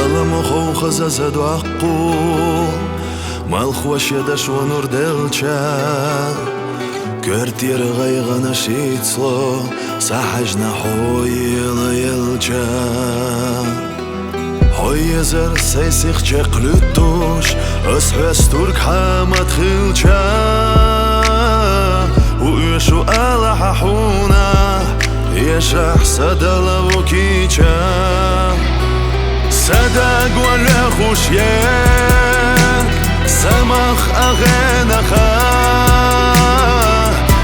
Аламохоу хазазаду аққу Малхуаш ядаш вонур делча Квартир гайгана шицло Сахажна хойла елча Хойезер сейсих чеклютуш Асхвес турк хамат хилча Уйшу ала хахуна Ешах садала вокича صدق ولا خوشيك سمخ أغنخا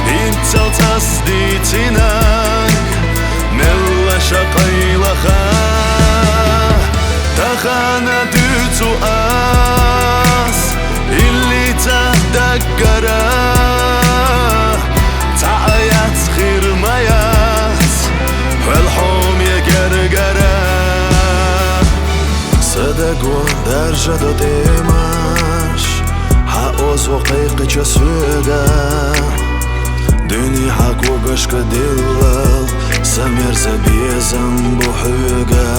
انت تصديتناك ملا شقي لخا تخانا دوتو أس اللي تهدقرا تعيات خير ميات والحوم يقرقرا صدقوا درجة ديماش حقوز وقيق جسودا دني حق وقشك دلال سمير زبيزن بحوغا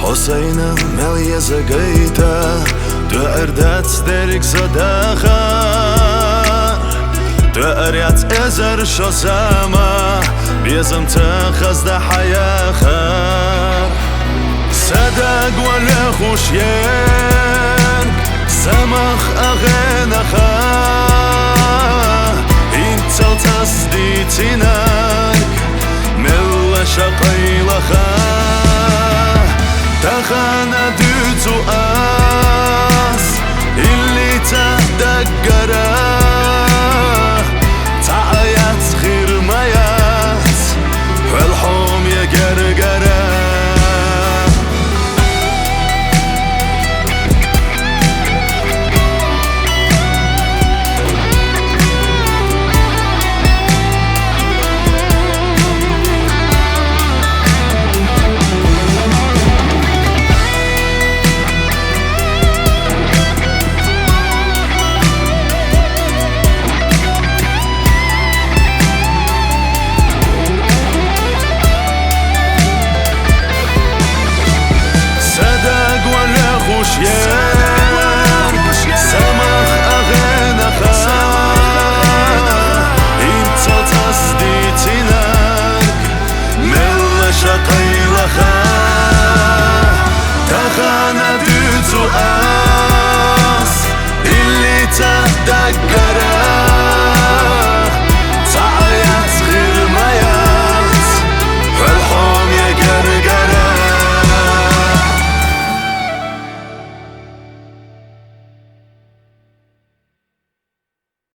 حسين مليز قيتا تأردات ستريك صداخا تأريات ازر شساما بيزم تخز دا حياخا صدق ولا خوشيك سمخ أغنخا انت تصديتناك ملا شقي لخا